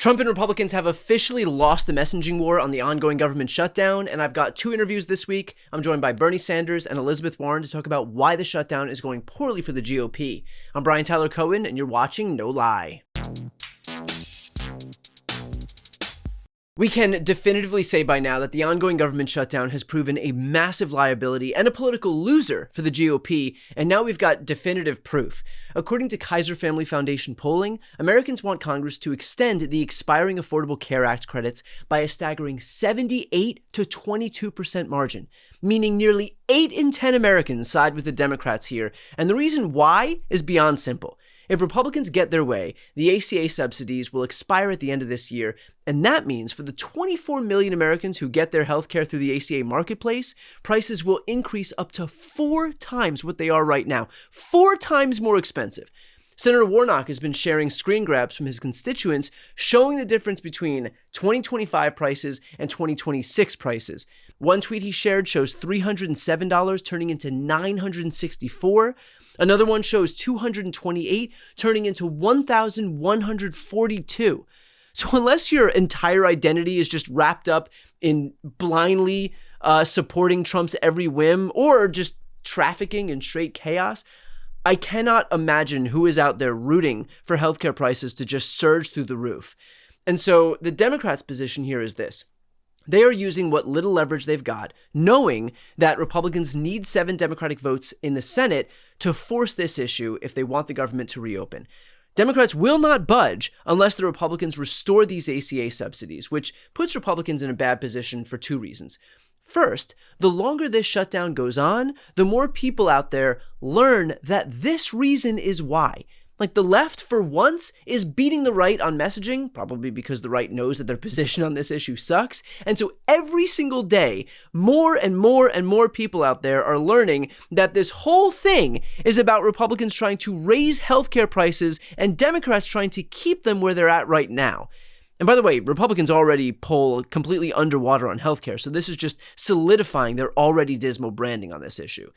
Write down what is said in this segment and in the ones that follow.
Trump and Republicans have officially lost the messaging war on the ongoing government shutdown, and I've got two interviews this week. I'm joined by Bernie Sanders and Elizabeth Warren to talk about why the shutdown is going poorly for the GOP. I'm Brian Tyler Cohen, and you're watching No Lie. We can definitively say by now that the ongoing government shutdown has proven a massive liability and a political loser for the GOP, and now we've got definitive proof. According to Kaiser Family Foundation polling, Americans want Congress to extend the expiring Affordable Care Act credits by a staggering 78 to 22% margin, meaning nearly 8 in 10 Americans side with the Democrats here, and the reason why is beyond simple. If Republicans get their way, the ACA subsidies will expire at the end of this year, and that means for the 24 million Americans who get their health care through the ACA marketplace, prices will increase up to 4 times what they are right now. 4 times more expensive. Senator Warnock has been sharing screen grabs from his constituents showing the difference between 2025 prices and 2026 prices. One tweet he shared shows $307 turning into $964. Another one shows $228 turning into $1,142. So unless your entire identity is just wrapped up in blindly supporting Trump's every whim or just trafficking in straight chaos, I cannot imagine who is out there rooting for healthcare prices to just surge through the roof. And so the Democrats' position here is this. They are using what little leverage they've got, knowing that Republicans need 7 Democratic votes in the Senate to force this issue if they want the government to reopen. Democrats will not budge unless the Republicans restore these ACA subsidies, which puts Republicans in a bad position for 2 reasons. First, the longer this shutdown goes on, the more people out there learn that this reason is why. Like the left, for once, is beating the right on messaging, probably because the right knows that their position on this issue sucks. And so every single day, more and more and more people out there are learning that this whole thing is about Republicans trying to raise healthcare prices and Democrats trying to keep them where they're at right now. And by the way, Republicans already poll completely underwater on healthcare, so this is just solidifying their already dismal branding on this issue.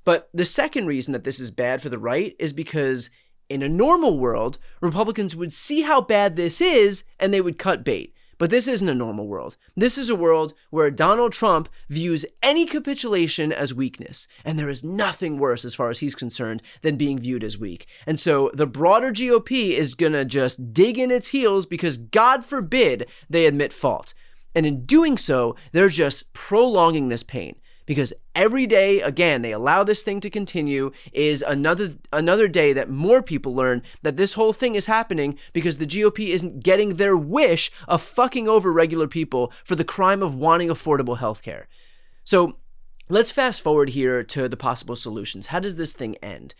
But the second reason that this is bad for the right is because in a normal world, Republicans would see how bad this is and they would cut bait. But this isn't a normal world. This is a world where Donald Trump views any capitulation as weakness. And there is nothing worse as far as he's concerned than being viewed as weak. And so the broader GOP is going to just dig in its heels because God forbid they admit fault. And in doing so, they're just prolonging this pain. Because every day, again, they allow this thing to continue is another day that more people learn that this whole thing is happening because the GOP isn't getting their wish of fucking over regular people for the crime of wanting affordable healthcare. So let's fast forward here to the possible solutions. How does this thing end?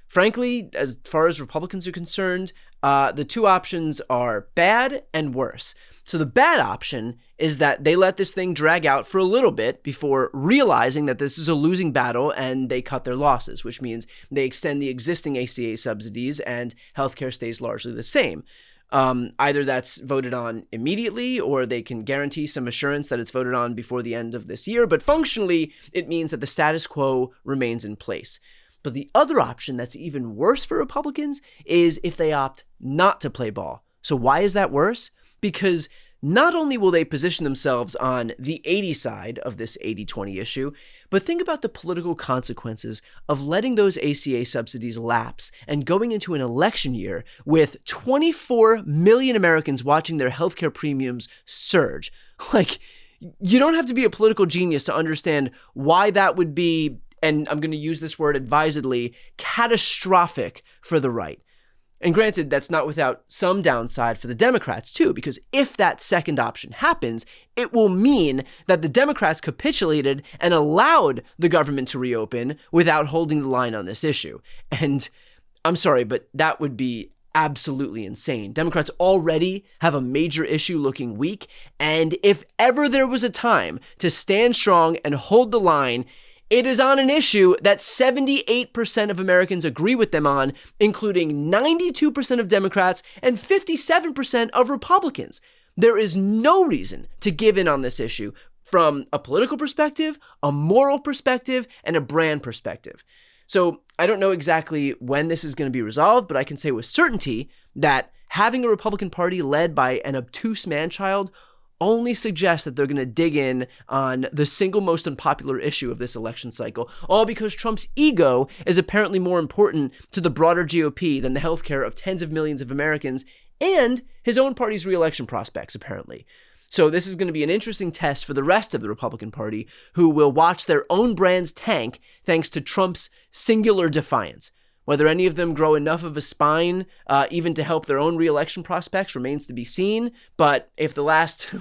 Frankly, as far as Republicans are concerned, the 2 options are bad and worse. So the bad option is that they let this thing drag out for a little bit before realizing that this is a losing battle and they cut their losses, which means they extend the existing ACA subsidies and healthcare stays largely the same. Either that's voted on immediately or they can guarantee some assurance that it's voted on before the end of this year, but functionally it means that the status quo remains in place. But the other option that's even worse for Republicans is if they opt not to play ball. So why is that worse? Because not only will they position themselves on the 80 side of this 80-20 issue, but think about the political consequences of letting those ACA subsidies lapse and going into an election year with 24 million Americans watching their healthcare premiums surge. Like, you don't have to be a political genius to understand why that would be, and I'm going to use this word advisedly, catastrophic for the right. And granted, that's not without some downside for the Democrats too, because if that second option happens, it will mean that the Democrats capitulated and allowed the government to reopen without holding the line on this issue. And I'm sorry, but that would be absolutely insane. Democrats already have a major issue looking weak, and if ever there was a time to stand strong and hold the line, it is on an issue that 78% of Americans agree with them on, including 92% of Democrats and 57% of Republicans. There is no reason to give in on this issue from a political perspective, a moral perspective, and a brand perspective. So I don't know exactly when this is going to be resolved, but I can say with certainty that having a Republican Party led by an obtuse man-child only suggests that they're going to dig in on the single most unpopular issue of this election cycle, all because Trump's ego is apparently more important to the broader GOP than the healthcare of tens of millions of Americans and his own party's re-election prospects, apparently. So this is going to be an interesting test for the rest of the Republican Party, who will watch their own brands tank thanks to Trump's singular defiance. Whether any of them grow enough of a spine, even to help their own re-election prospects, remains to be seen. But if the last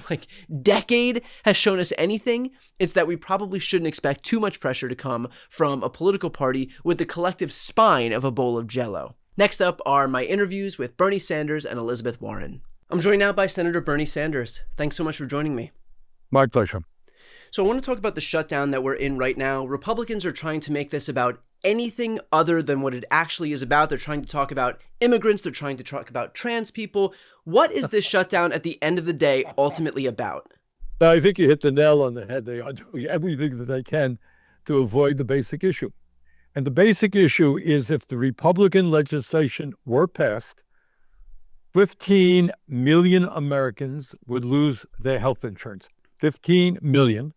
decade has shown us anything, it's that we probably shouldn't expect too much pressure to come from a political party with the collective spine of a bowl of Jell-O. Next up are my interviews with Bernie Sanders and Elizabeth Warren. I'm joined now by Senator Bernie Sanders. Thanks so much for joining me. My pleasure. So I want to talk about the shutdown that we're in right now. Republicans are trying to make this about anything other than what it actually is about. They're trying to talk about immigrants. They're trying to talk about trans people. What is this shutdown at the end of the day ultimately about? I think you hit the nail on the head. They are doing everything that they can to avoid the basic issue. And the basic issue is if the Republican legislation were passed, 15 million Americans would lose their health insurance. 15 million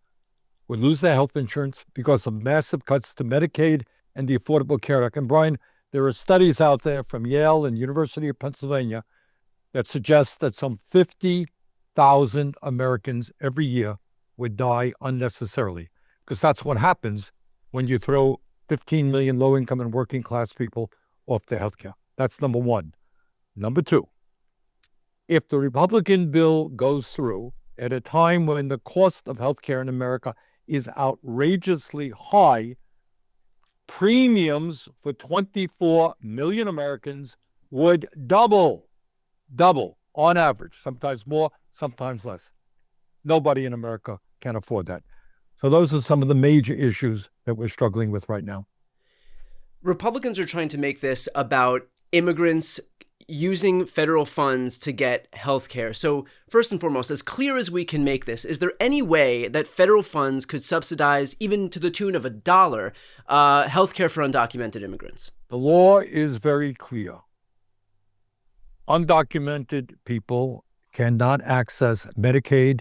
would lose their health insurance because of massive cuts to Medicaid and the Affordable Care Act. And Brian, there are studies out there from Yale and University of Pennsylvania that suggest that some 50,000 Americans every year would die unnecessarily, because that's what happens when you throw 15 million low-income and working-class people off their health care. That's number one. Number two, if the Republican bill goes through at a time when the cost of health care in America is outrageously high, premiums for 24 million Americans would double on average, sometimes more, sometimes less. Nobody in America can afford that. So those are some of the major issues that we're struggling with right now. Republicans are trying to make this about immigrants using federal funds to get health care. So first and foremost, as clear as we can make this, is there any way that federal funds could subsidize, even to the tune of $1, health care for undocumented immigrants? The law is very clear. Undocumented people cannot access Medicaid,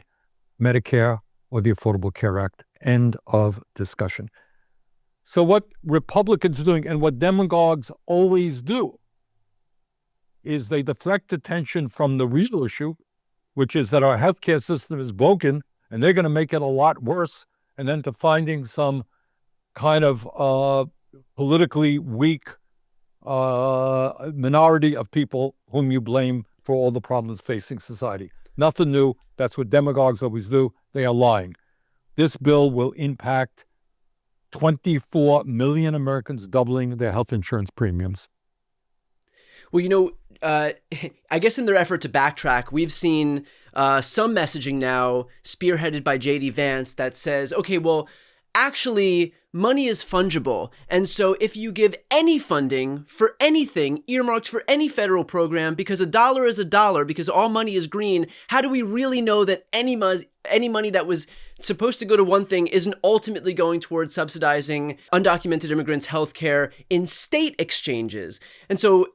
Medicare, or the Affordable Care Act. End of discussion. So what Republicans are doing, and what demagogues always do, is they deflect attention from the real issue, which is that our healthcare system is broken and they're going to make it a lot worse, and then to finding some kind of politically weak minority of people whom you blame for all the problems facing society. Nothing new. That's what demagogues always do. They are lying. This bill will impact 24 million Americans, doubling their health insurance premiums. Well, I guess in their effort to backtrack, we've seen some messaging now spearheaded by J.D. Vance that says, okay, well, actually, money is fungible. And so if you give any funding for anything earmarked for any federal program, because $1 is $1, because all money is green, how do we really know that any money that was supposed to go to one thing isn't ultimately going towards subsidizing undocumented immigrants' health care in state exchanges? And so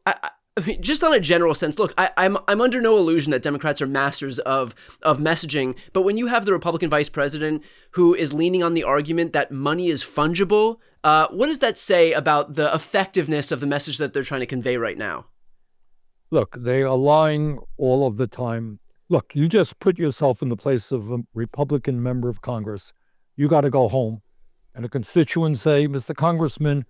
I mean, just on a general sense, look, I'm under no illusion that Democrats are masters of messaging, but when you have the Republican vice president who is leaning on the argument that money is fungible, what does that say about the effectiveness of the message that they're trying to convey right now? Look, they are lying all of the time. Look, you just put yourself in the place of a Republican member of Congress. You got to go home, and a constituent say, Mr. Congressman,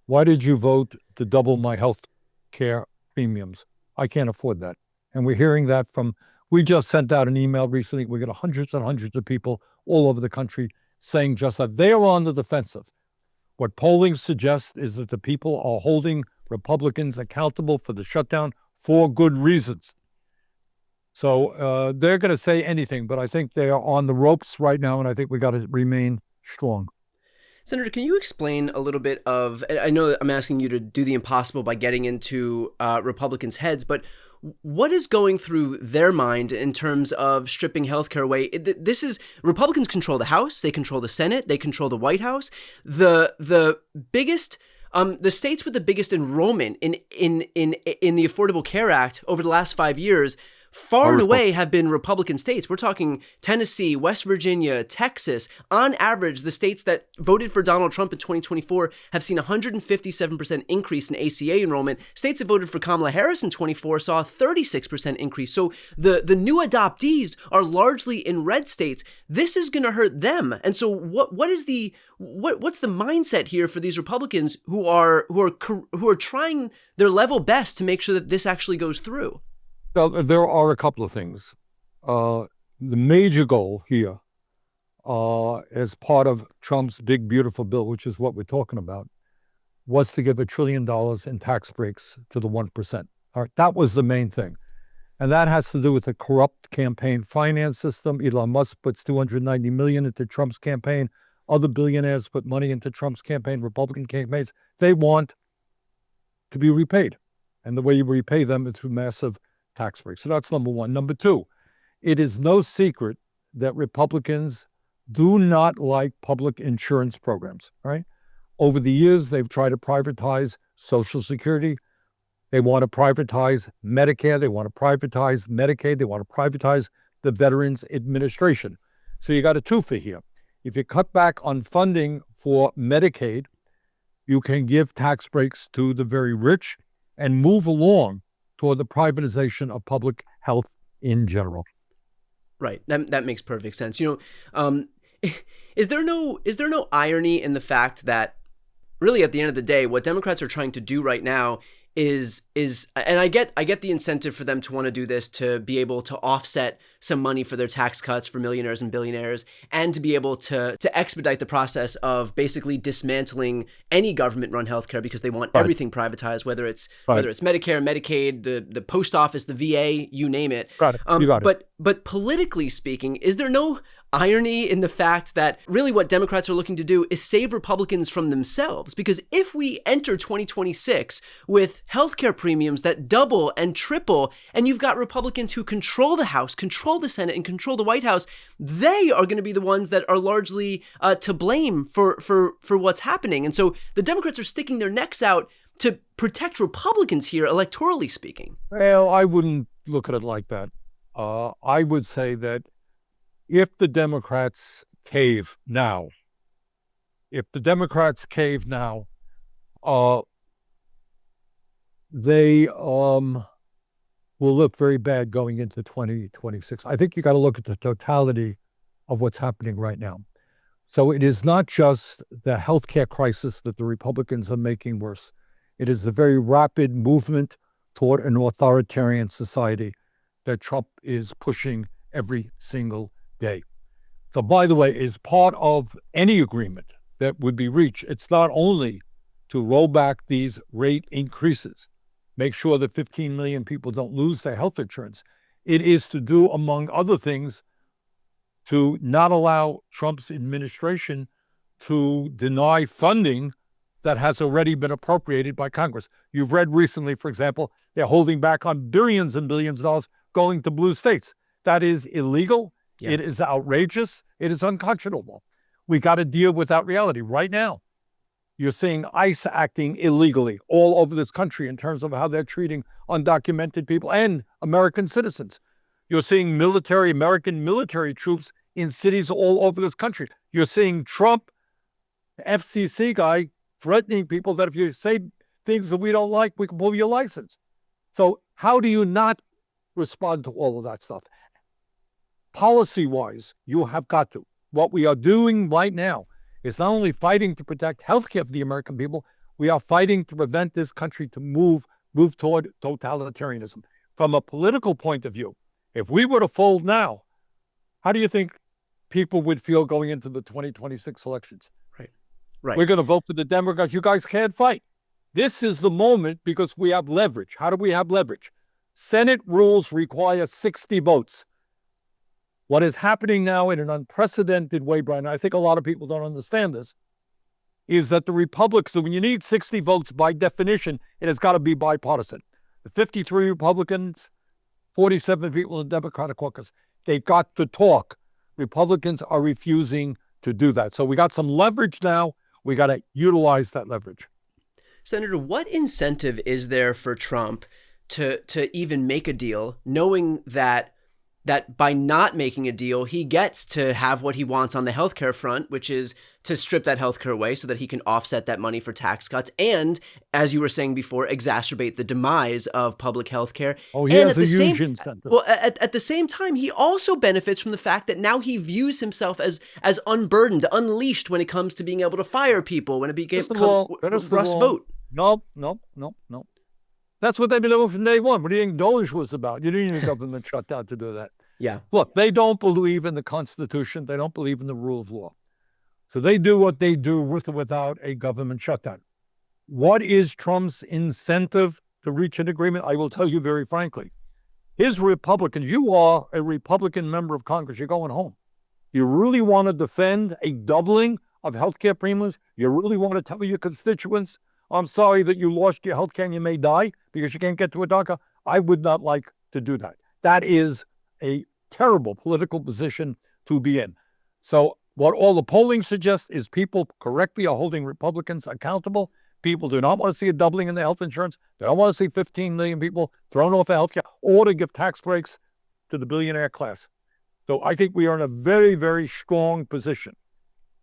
why did you vote to double my health care premiums? I can't afford that. And we're hearing that we just sent out an email recently. We got hundreds and hundreds of people all over the country saying just that. They are on the defensive. What polling suggests is that the people are holding Republicans accountable for the shutdown for good reasons. So they're going to say anything, but I think they are on the ropes right now, and I think we got to remain strong. Senator, can you explain a little bit of, I know that I'm asking you to do the impossible by getting into Republicans' heads, but what is going through their mind in terms of stripping healthcare away? Republicans control the House, they control the Senate, they control the White House. The biggest The states with the biggest enrollment in the Affordable Care Act over the last 5 years, far and away, have been Republican states. We're talking Tennessee, West Virginia, Texas. On average, the states that voted for Donald Trump in 2024 have seen a 157% increase in ACA enrollment. States that voted for Kamala Harris in 24 saw a 36% increase. So the new adoptees are largely in red states. This is going to hurt them. And so what's the mindset here for these Republicans who are trying their level best to make sure that this actually goes through? Well, there are a couple of things. The major goal here, as part of Trump's big, beautiful bill, which is what we're talking about, was to give $1 trillion in tax breaks to the 1%. All right, that was the main thing. And that has to do with the corrupt campaign finance system. Elon Musk puts $290 million into Trump's campaign. Other billionaires put money into Trump's campaign, Republican campaigns. They want to be repaid. And the way you repay them is through massive tax breaks. So that's number one. Number two, it is no secret that Republicans do not like public insurance programs, right? Over the years, they've tried to privatize Social Security. They want to privatize Medicare. They want to privatize Medicaid. They want to privatize the Veterans Administration. So you got a twofer here. If you cut back on funding for Medicaid, you can give tax breaks to the very rich and move along toward the privatization of public health in general. Right. That makes perfect sense. Is there no irony in the fact that really at the end of the day, what Democrats are trying to do right now is and I get the incentive for them to want to do this, to be able to offset some money for their tax cuts for millionaires and billionaires, and to be able to expedite the process of basically dismantling any government-run healthcare, because they want everything privatized, whether it's Medicare, Medicaid, the post office, the VA, you name it. Got it. You got it. But politically speaking, is there no irony in the fact that really what Democrats are looking to do is save Republicans from themselves? Because if we enter 2026 with healthcare premiums that double and triple, and you've got Republicans who control the House, control the Senate, and control the White House, they are going to be the ones that are largely to blame for what's happening. And so the Democrats are sticking their necks out to protect Republicans here, electorally speaking. Well, I wouldn't look at it like that. I would say that if the Democrats cave now, they will look very bad going into 2026. I think you got to look at the totality of what's happening right now. So it is not just the healthcare crisis that the Republicans are making worse. It is the very rapid movement toward an authoritarian society that Trump is pushing every single day. So, by the way, as part of any agreement that would be reached, it's not only to roll back these rate increases, make sure that 15 million people don't lose their health insurance. It is to do, among other things, to not allow Trump's administration to deny funding that has already been appropriated by Congress. You've read recently, for example, they're holding back on billions and billions of dollars going to blue states. That is illegal. Yeah. It is outrageous. It is unconscionable. We got to deal with that reality right now. You're seeing ICE acting illegally all over this country in terms of how they're treating undocumented people and American citizens. You're seeing American military troops in cities all over this country. You're seeing Trump, FCC guy, threatening people that if you say things that we don't like, we can pull your license. So how do you not respond to all of that stuff? Policy-wise, you have got to. What we are doing right now is not only fighting to protect healthcare for the American people, we are fighting to prevent this country to move toward totalitarianism. From a political point of view, if we were to fold now, how do you think people would feel going into the 2026 elections? Right. We're going to vote for the Democrats. You guys can't fight. This is the moment because we have leverage. How do we have leverage? Senate rules require 60 votes. What is happening now in an unprecedented way, Brian, I think a lot of people don't understand this, is that the Republicans, so when you need 60 votes, by definition, it has got to be bipartisan. The 53 Republicans, 47 people in the Democratic caucus, they've got to talk. Republicans are refusing to do that. So we got some leverage now. We got to utilize that leverage. Senator, what incentive is there for Trump to even make a deal, knowing that by not making a deal, he gets to have what he wants on the healthcare front, which is to strip that healthcare away so that he can offset that money for tax cuts and, as you were saying before, exacerbate the demise of public healthcare. Oh, he has a huge incentive. Well, at the same time, he also benefits from the fact that now he views himself as unburdened, unleashed when it comes to being able to fire people, when it becomes Russ vote. No. That's what they've been doing from day one. What do you think Doge was about? You didn't need a government shutdown to do that. Yeah. Look, they don't believe in the Constitution. They don't believe in the rule of law. So they do what they do with or without a government shutdown. What is Trump's incentive to reach an agreement? I will tell you very frankly. His Republicans, you are a Republican member of Congress. You're going home. You really want to defend a doubling of healthcare premiums? You really want to tell your constituents, I'm sorry that you lost your health care and you may die because you can't get to a doctor? I would not like to do that. That is a terrible political position to be in. So what all the polling suggests is people correctly are holding Republicans accountable. People do not want to see a doubling in the health insurance. They don't want to see 15 million people thrown off of health care or to give tax breaks to the billionaire class. So I think we are in a very, very strong position.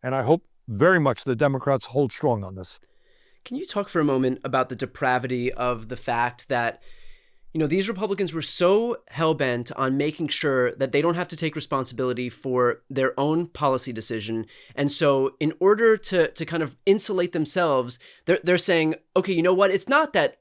And I hope very much the Democrats hold strong on this. Can you talk for a moment about the depravity of the fact that, these Republicans were so hell-bent on making sure that they don't have to take responsibility for their own policy decision. And so in order to kind of insulate themselves, they're saying, okay, you know what? It's not that,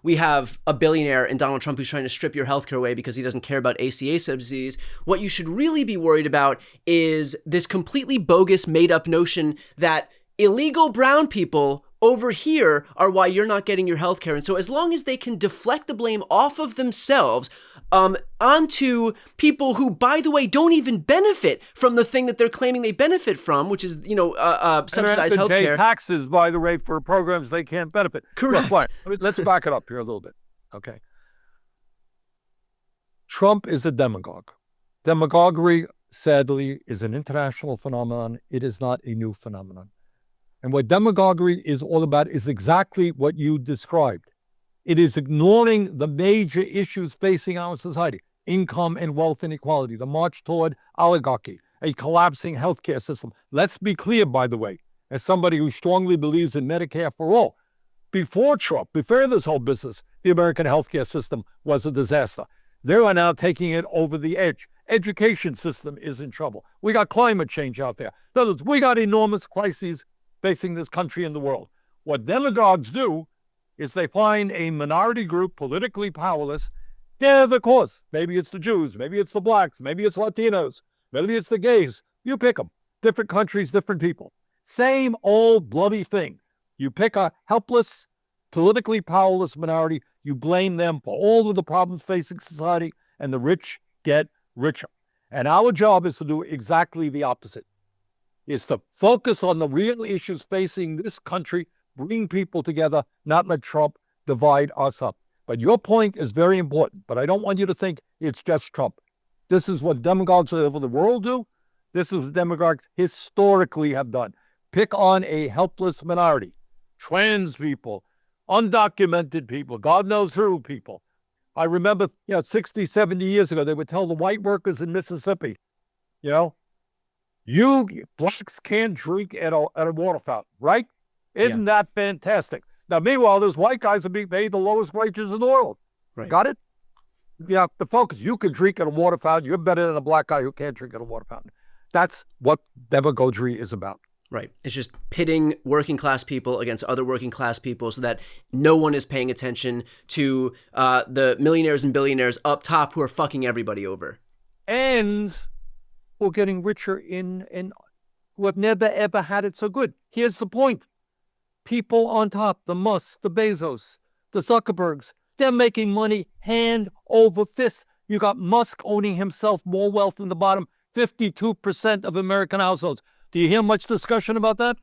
we have a billionaire in Donald Trump who's trying to strip your healthcare away because he doesn't care about ACA subsidies. What you should really be worried about is this completely bogus, made-up notion that illegal brown people over here are why you're not getting your health care. And so as long as they can deflect the blame off of themselves onto people who, by the way, don't even benefit from the thing that they're claiming they benefit from, which is, subsidized health care. Taxes, by the way, for programs they can't benefit. Correct. Look, let's back it up here a little bit. Okay. Trump is a demagogue. Demagoguery, sadly, is an international phenomenon. It is not a new phenomenon. And what demagoguery is all about is exactly what you described. It is ignoring the major issues facing our society: income and wealth inequality, the march toward oligarchy, a collapsing healthcare system. Let's be clear, by the way, as somebody who strongly believes in Medicare for all, before Trump, before this whole business, the American healthcare system was a disaster. They are now taking it over the edge. Education system is in trouble. We got climate change out there. In other words, we got enormous crises facing this country and the world. What demagogues do is they find a minority group, politically powerless. They're the cause. Maybe it's the Jews, maybe it's the blacks, maybe it's Latinos, maybe it's the gays. You pick them. Different countries, different people. Same old bloody thing. You pick a helpless, politically powerless minority, you blame them for all of the problems facing society, and the rich get richer. And our job is to do exactly the opposite. Is to focus on the real issues facing this country, bring people together, not let Trump divide us up. But your point is very important, but I don't want you to think it's just Trump. This is what demagogues all over the world do. This is what demagogues historically have done. Pick on a helpless minority. Trans people, undocumented people, God knows who people. I remember, 60, 70 years ago, they would tell the white workers in Mississippi, you blacks can't drink at a water fountain, right? Isn't that fantastic? Now, meanwhile, those white guys are being paid the lowest wages in the world. Right. Got it? The focus, you can drink at a water fountain. You're better than a black guy who can't drink at a water fountain. That's what demagoguery is about. Right. It's just pitting working class people against other working class people so that no one is paying attention to the millionaires and billionaires up top who are fucking everybody over. And we're getting richer in who have never, ever had it so good. Here's the point. People on top, the Musks, the Bezos, the Zuckerbergs, they're making money hand over fist. You got Musk owning himself more wealth than the bottom 52% of American households. Do you hear much discussion about that?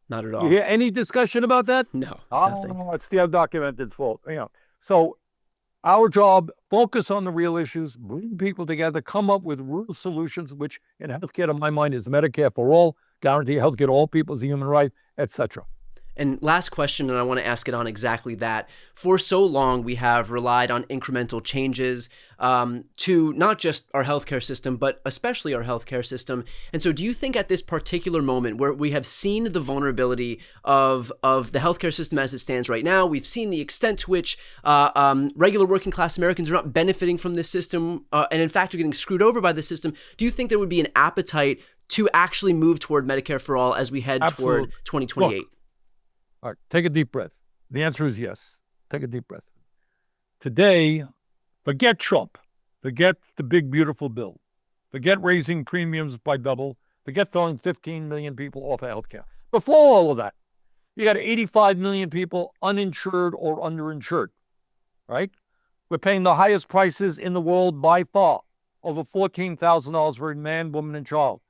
Not at all. Do you hear any discussion about that? No, nothing. It's the undocumented's fault. So our job, focus on the real issues, bring people together, come up with real solutions, which in healthcare, to my mind, is Medicare for all, guarantee healthcare to all people is a human right, etc. And last question, and I want to ask it on exactly that. For so long, we have relied on incremental changes to not just our healthcare system, but especially our healthcare system. And so do you think at this particular moment where we have seen the vulnerability of the healthcare system as it stands right now, we've seen the extent to which regular working class Americans are not benefiting from this system, and in fact are getting screwed over by the system, do you think there would be an appetite to actually move toward Medicare for all as we head toward 2028? Look, all right, take a deep breath. The answer is yes. Take a deep breath. Today, forget Trump. Forget the big, beautiful bill. Forget raising premiums by double. Forget throwing 15 million people off of health care. Before all of that, you got 85 million people uninsured or underinsured, right? We're paying the highest prices in the world by far, over $14,000 for a man, woman, and child.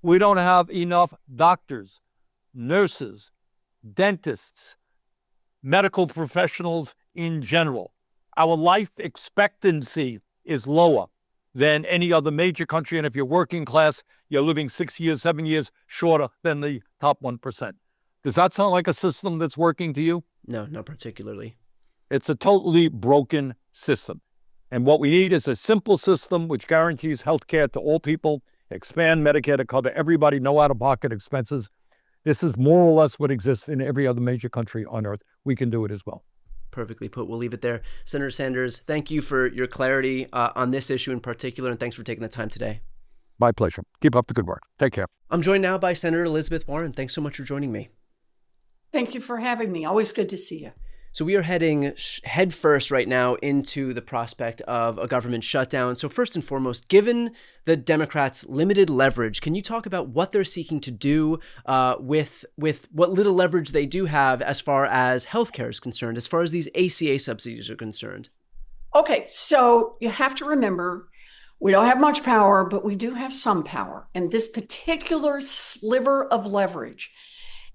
We don't have enough doctors, nurses, dentists, medical professionals in general. Our life expectancy is lower than any other major country. And if you're working class, you're living 6 years, 7 years shorter than the top 1%. Does that sound like a system that's working to you? No, not particularly. It's a totally broken system. And what we need is a simple system which guarantees health care to all people, expand Medicare to cover everybody, no out-of-pocket expenses. This is more or less what exists in every other major country on earth. We can do it as well. Perfectly put. We'll leave it there. Senator Sanders, thank you for your clarity on this issue in particular, and thanks for taking the time today. My pleasure. Keep up the good work. Take care. I'm joined now by Senator Elizabeth Warren. Thanks so much for joining me. Thank you for having me. Always good to see you. So we are heading headfirst right now into the prospect of a government shutdown. So first and foremost, given the Democrats' limited leverage, can you talk about what they're seeking to do with what little leverage they do have as far as healthcare is concerned, as far as these ACA subsidies are concerned? Okay, so you have to remember, we don't have much power, but we do have some power. And this particular sliver of leverage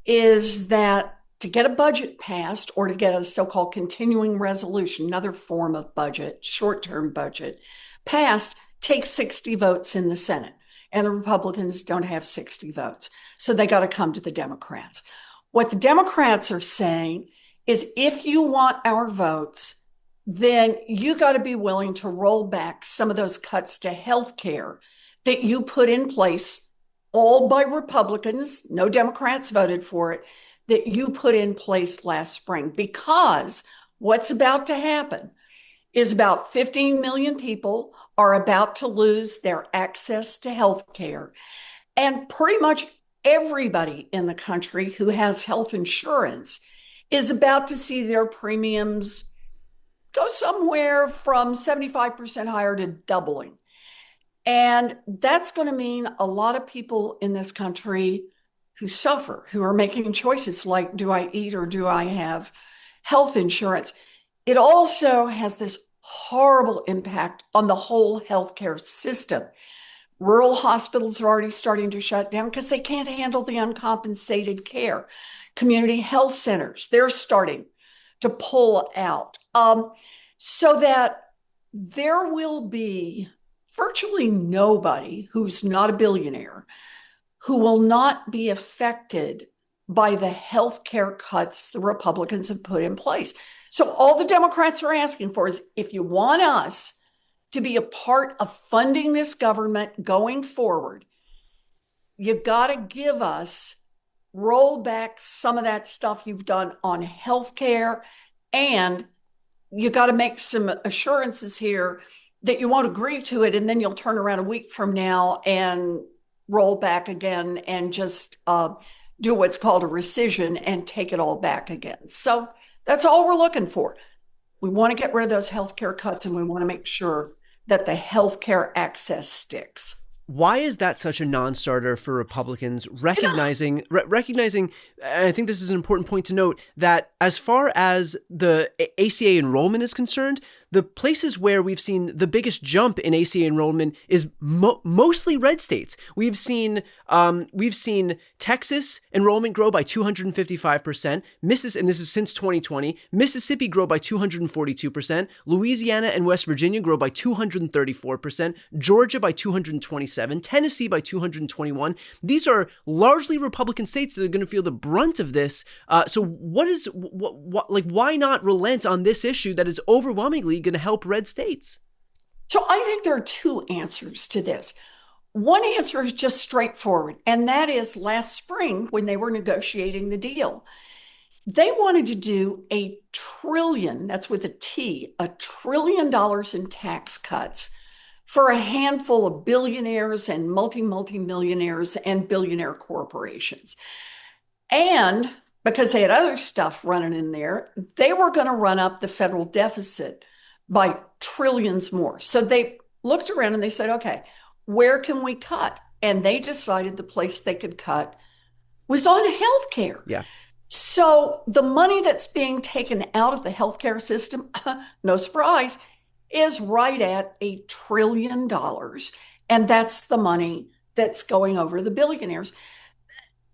is that to get a budget passed or to get a so-called continuing resolution, another form of budget, short-term budget, passed takes 60 votes in the Senate. And the Republicans don't have 60 votes. So they got to come to the Democrats. What the Democrats are saying is if you want our votes, then you got to be willing to roll back some of those cuts to health care that you put in place, all by Republicans, no Democrats voted for it, that you put in place last spring. Because what's about to happen is about 15 million people are about to lose their access to health care. And pretty much everybody in the country who has health insurance is about to see their premiums go somewhere from 75% higher to doubling. And that's going to mean a lot of people in this country who suffer, who are making choices like, do I eat or do I have health insurance? It also has this horrible impact on the whole healthcare system. Rural hospitals are already starting to shut down because they can't handle the uncompensated care. Community health centers, they're starting to pull out. So that there will be virtually nobody who's not a billionaire who will not be affected by the health care cuts the Republicans have put in place. So all the Democrats are asking for is, if you want us to be a part of funding this government going forward, you got to give us, roll back some of that stuff you've done on health care, and you got to make some assurances here that you won't agree to it, and then you'll turn around a week from now and roll back again and just do what's called a rescission and take it all back again. So that's all we're looking for. We want to get rid of those healthcare cuts, and we want to make sure that the healthcare access sticks. Why is that such a non-starter for Republicans, recognizing, and I think this is an important point to note, that as far as the ACA enrollment is concerned, the places where we've seen the biggest jump in ACA enrollment is mostly red states. We've seen Texas enrollment grow by 255%, and this is since 2020. Mississippi grow by 242%, Louisiana and West Virginia grow by 234%, Georgia by 227%, Tennessee by 221%. These are largely Republican states that are going to feel the brunt of this. So why not relent on this issue that is overwhelmingly going to help red states? So I think there are two answers to this. One answer is just straightforward, and that is last spring when they were negotiating the deal, they wanted to do $1 trillion, that's with a T, $1 trillion in tax cuts for a handful of billionaires and multi-millionaires and billionaire corporations. And because they had other stuff running in there, they were going to run up the federal deficit by trillions more. So they looked around and they said, okay, where can we cut? And they decided the place they could cut was on healthcare. Yeah. So the money that's being taken out of the healthcare system, no surprise, is right at $1 trillion. And that's the money that's going over the billionaires.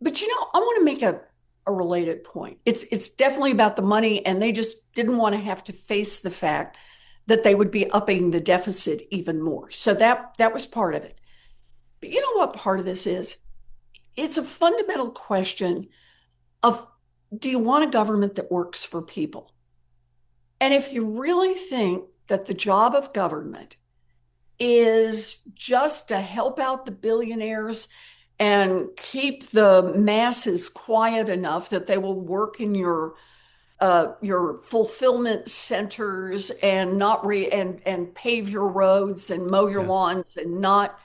But I want to make a related point. It's definitely about the money, and they just didn't want to have to face the fact that they would be upping the deficit even more. So that was part of it. But you know what part of this is? It's a fundamental question of, do you want a government that works for people? And if you really think that the job of government is just to help out the billionaires and keep the masses quiet enough that they will work in your fulfillment centers and and pave your roads and mow your lawns and not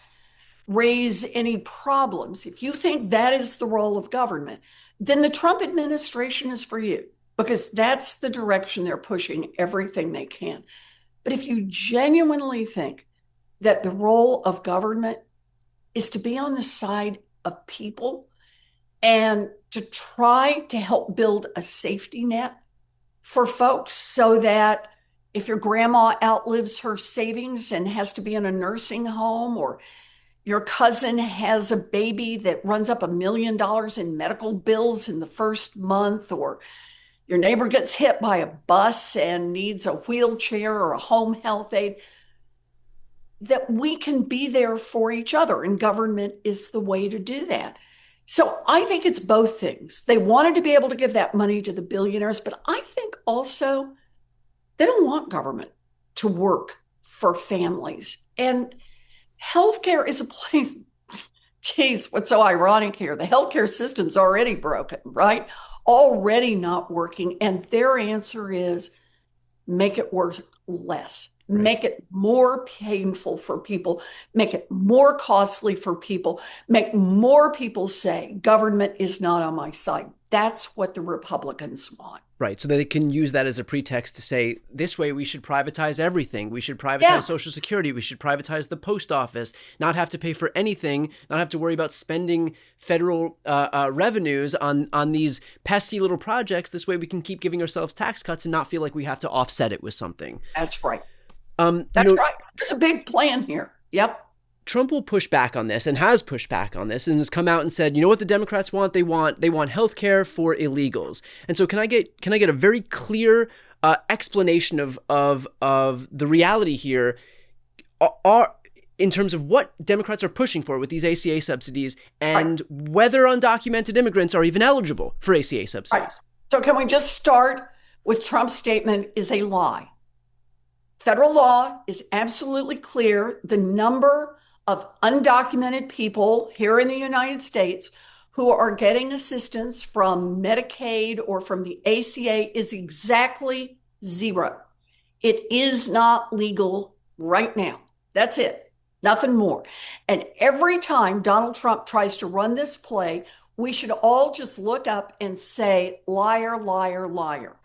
raise any problems. If you think that is the role of government, then the Trump administration is for you, because that's the direction they're pushing everything they can. But if you genuinely think that the role of government is to be on the side of people and to try to help build a safety net for folks so that if your grandma outlives her savings and has to be in a nursing home, or your cousin has a baby that runs up $1 million in medical bills in the first month, or your neighbor gets hit by a bus and needs a wheelchair or a home health aide, that we can be there for each other, and government is the way to do that. So I think it's both things. They wanted to be able to give that money to the billionaires, but I think also they don't want government to work for families. And healthcare is a place, geez, what's so ironic here? The healthcare system's already broken, right? Already not working. And their answer is make it work less. Right. Make it more painful for people, make it more costly for people, make more people say government is not on my side. That's what the Republicans want. Right. So they can use that as a pretext to say, this way we should privatize everything. We should privatize Social Security. We should privatize the post office, not have to pay for anything, not have to worry about spending federal revenues on these pesky little projects. This way we can keep giving ourselves tax cuts and not feel like we have to offset it with something. That's right. That's right. There's a big plan here. Yep. Trump will push back on this and has pushed back on this and has come out and said, you know what the Democrats want? They want health care for illegals. And so can I get a very clear explanation of the reality here are in terms of what Democrats are pushing for with these ACA subsidies, and whether undocumented immigrants are even eligible for ACA subsidies? Right. So can we just start with Trump's statement is a lie? Federal law is absolutely clear. The number of undocumented people here in the United States who are getting assistance from Medicaid or from the ACA is exactly 0. It is not legal right now. That's it. Nothing more. And every time Donald Trump tries to run this play, we should all just look up and say, liar, liar, liar,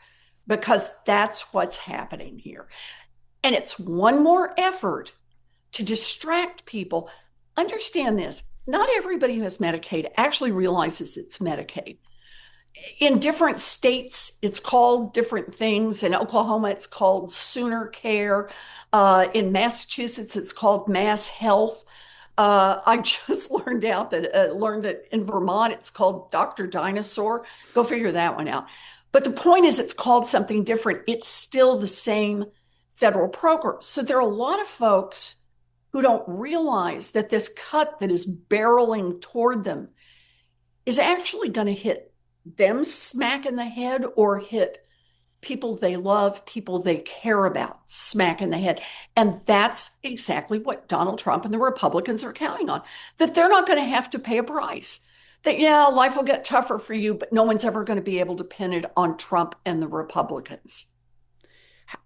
because that's what's happening here. And it's one more effort to distract people. Understand this. Not everybody who has Medicaid actually realizes it's Medicaid. In different states, it's called different things. In Oklahoma, it's called Sooner Care. In Massachusetts, it's called Mass Health. I just learned that in Vermont, it's called Dr. Dinosaur. Go figure that one out. But the point is, it's called something different. It's still the same federal program. So there are a lot of folks who don't realize that this cut that is barreling toward them is actually going to hit them smack in the head or hit people they love, people they care about smack in the head. And that's exactly what Donald Trump and the Republicans are counting on, that they're not going to have to pay a price. That, yeah, life will get tougher for you, but no one's ever going to be able to pin it on Trump and the Republicans.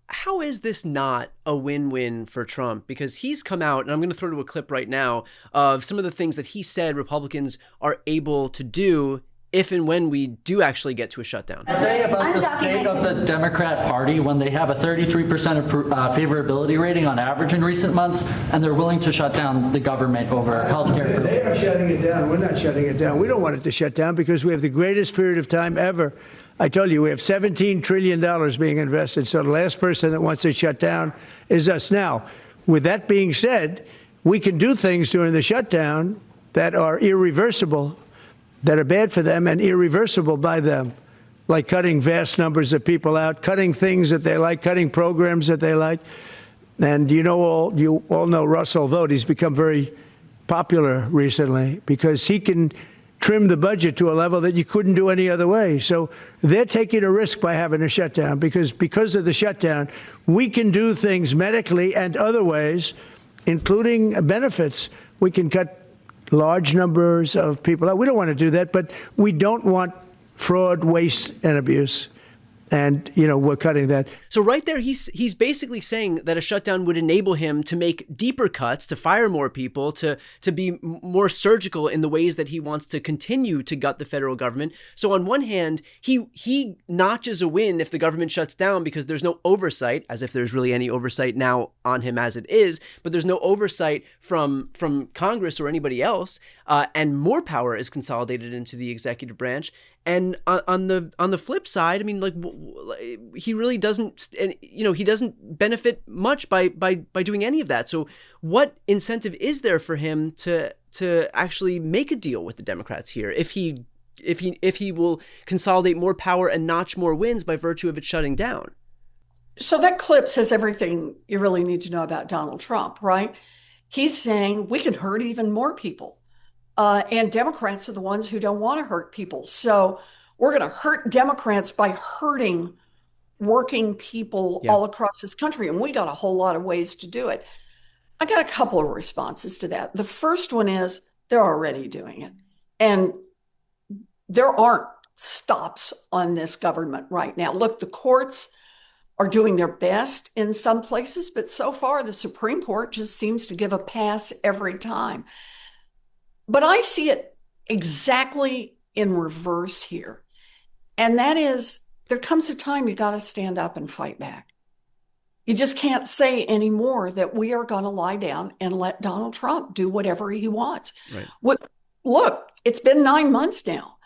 How is this not a win-win for Trump? Because he's come out, and I'm going to throw to a clip right now of some of the things that he said Republicans are able to do if and when we do actually get to a shutdown. Say about the state of the Democrat Party when they have a 33% favorability rating on average in recent months, and they're willing to shut down the government over health care. They are shutting it down. We're not shutting it down. We don't want it to shut down because we have the greatest period of time ever. I told you, we have $17 trillion being invested. So the last person that wants it shut down is us. Now, with that being said, we can do things during the shutdown that are irreversible, that are bad for them and irreversible by them, like cutting vast numbers of people out, cutting things that they like, cutting programs that they like. And you all know Russell Vought. He's become very popular recently because he can trim the budget to a level that you couldn't do any other way. So they're taking a risk by having a shutdown because of the shutdown, we can do things medically and other ways, including benefits. We can cut large numbers of people out. We don't want to do that, but we don't want fraud, waste, and abuse. And, we're cutting that. So right there, he's basically saying that a shutdown would enable him to make deeper cuts, to fire more people, to be more surgical in the ways that he wants to continue to gut the federal government. So on one hand, he notches a win if the government shuts down because there's no oversight, as if there's really any oversight now on him as it is, but there's no oversight from Congress or anybody else, and more power is consolidated into the executive branch. And on the flip side, I mean, he really doesn't, he doesn't benefit much by doing any of that. So what incentive is there for him to actually make a deal with the Democrats here if he will consolidate more power and notch more wins by virtue of it shutting down? So that clip says everything you really need to know about Donald Trump, right? He's saying we can hurt even more people. And Democrats are the ones who don't want to hurt people. So we're going to hurt Democrats by hurting working people all across this country. And we got a whole lot of ways to do it. I got a couple of responses to that. The first one is they're already doing it. And there aren't stops on this government right now. Look, the courts are doing their best in some places, but so far the Supreme Court just seems to give a pass every time. But I see it exactly in reverse here. And that is, there comes a time you got to stand up and fight back. You just can't say anymore that we are going to lie down and let Donald Trump do whatever he wants. Right. Look, it's been 9 months now,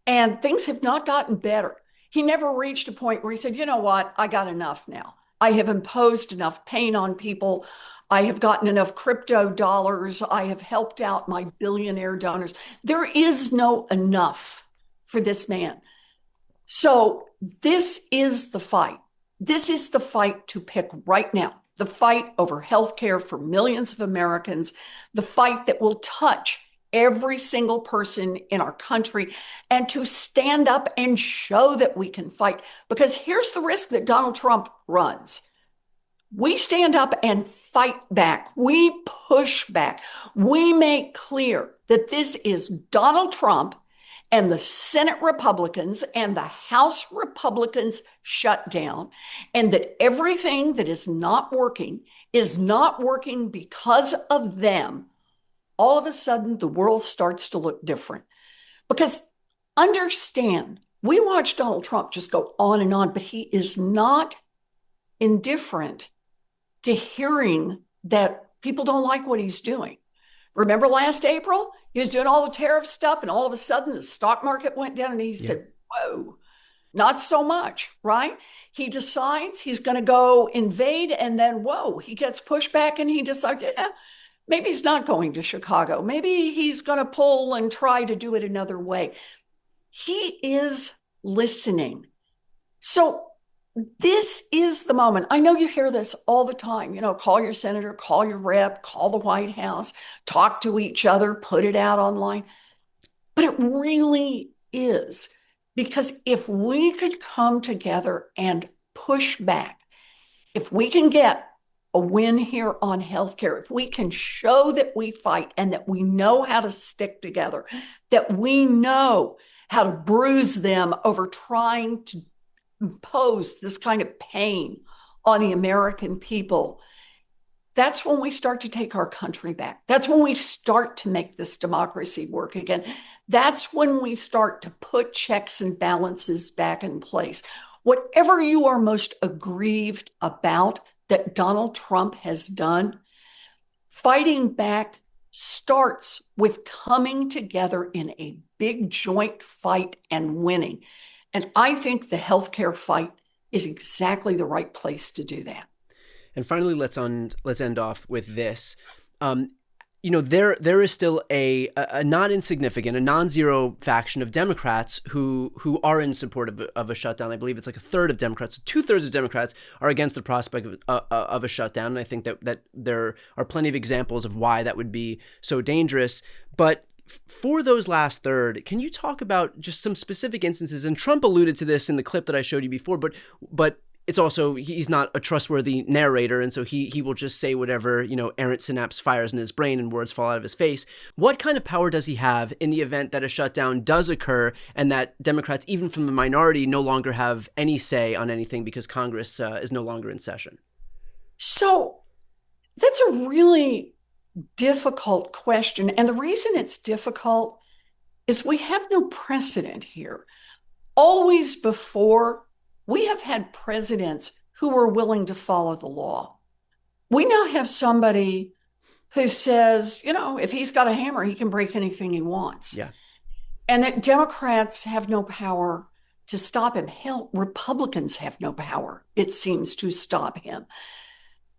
and things have not gotten better. He never reached a point where he said, you know what, I got enough now. I have imposed enough pain on people. I have gotten enough crypto dollars. I have helped out my billionaire donors. There is no enough for this man. So this is the fight. This is the fight to pick right now. The fight over health care for millions of Americans. The fight that will touch every single person in our country, and to stand up and show that we can fight. Because here's the risk that Donald Trump runs. We stand up and fight back. We push back. We make clear that this is Donald Trump and the Senate Republicans and the House Republicans shutdown, and that everything that is not working because of them. All of a sudden, the world starts to look different. Because understand, we watch Donald Trump just go on and on, but he is not indifferent to hearing that people don't like what he's doing. Remember last April? He was doing all the tariff stuff, and all of a sudden the stock market went down, and he said, whoa, not so much, right? He decides he's going to go invade, and then, whoa, he gets pushed back and he decides, maybe he's not going to Chicago. Maybe he's going to pull and try to do it another way. He is listening. So this is the moment. I know you hear this all the time. Call your senator, call your rep, call the White House, talk to each other, put it out online. But it really is. Because if we could come together and push back, if we can get a win here on healthcare, if we can show that we fight and that we know how to stick together, that we know how to bruise them over trying to impose this kind of pain on the American people, that's when we start to take our country back. That's when we start to make this democracy work again. That's when we start to put checks and balances back in place. Whatever you are most aggrieved about that Donald Trump has done, fighting back starts with coming together in a big joint fight and winning. And I think the healthcare fight is exactly the right place to do that. And finally, let's end off with this. There is still a not insignificant, a non-zero faction of Democrats who are in support of a shutdown. I believe it's like a third of Democrats. So 2/3 of Democrats are against the prospect of a shutdown. And I think that there are plenty of examples of why that would be so dangerous. But for those last third, can you talk about just some specific instances? And Trump alluded to this in the clip that I showed you before, but it's also, he's not a trustworthy narrator, and so he will just say whatever, errant synapse fires in his brain and words fall out of his face. What kind of power does he have in the event that a shutdown does occur and that Democrats, even from the minority, no longer have any say on anything because Congress is no longer in session? So that's a really difficult question. And the reason it's difficult is we have no precedent here. Always before, we have had presidents who were willing to follow the law. We now have somebody who says, if he's got a hammer, he can break anything he wants. Yeah. And that Democrats have no power to stop him. Hell, Republicans have no power, it seems, to stop him.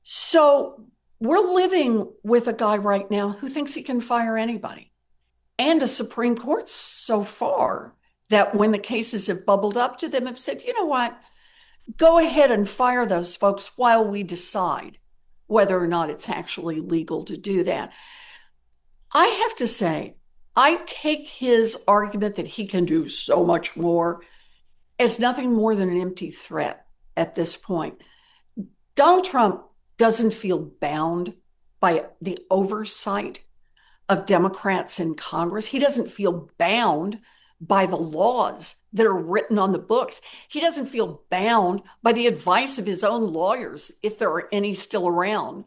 So we're living with a guy right now who thinks he can fire anybody. And a Supreme Court so far that when the cases have bubbled up to them have said, you know what, go ahead and fire those folks while we decide whether or not it's actually legal to do that. I have to say, I take his argument that he can do so much more as nothing more than an empty threat at this point. Donald Trump doesn't feel bound by the oversight of Democrats in Congress. He doesn't feel bound by the laws that are written on the books. He doesn't feel bound by the advice of his own lawyers, if there are any still around,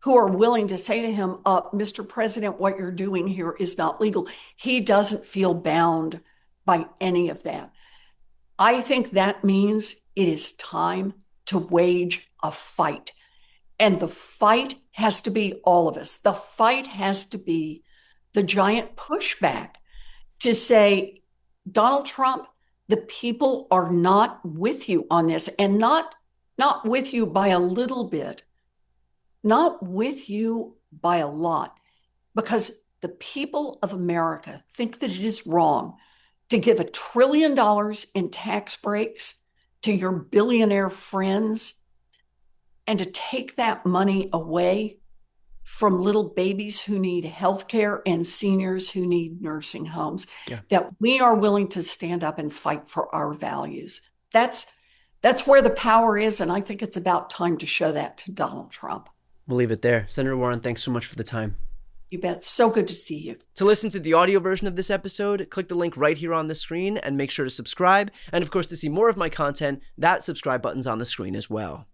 who are willing to say to him, Mr. President, what you're doing here is not legal. He doesn't feel bound by any of that. I think that means it is time to wage a fight. And the fight has to be all of us. The fight has to be the giant pushback to say, Donald Trump, the people are not with you on this, and not with you by a little bit, not with you by a lot, because the people of America think that it is wrong to give $1 trillion in tax breaks to your billionaire friends and to take that money away from little babies who need health care and seniors who need nursing homes, that we are willing to stand up and fight for our values. That's where the power is, and I think it's about time to show that to Donald Trump. We'll leave it there. Senator Warren, thanks so much for the time. You bet. So good to see you. To listen to the audio version of this episode, click the link right here on the screen and make sure to subscribe. And of course, to see more of my content, that subscribe button's on the screen as well.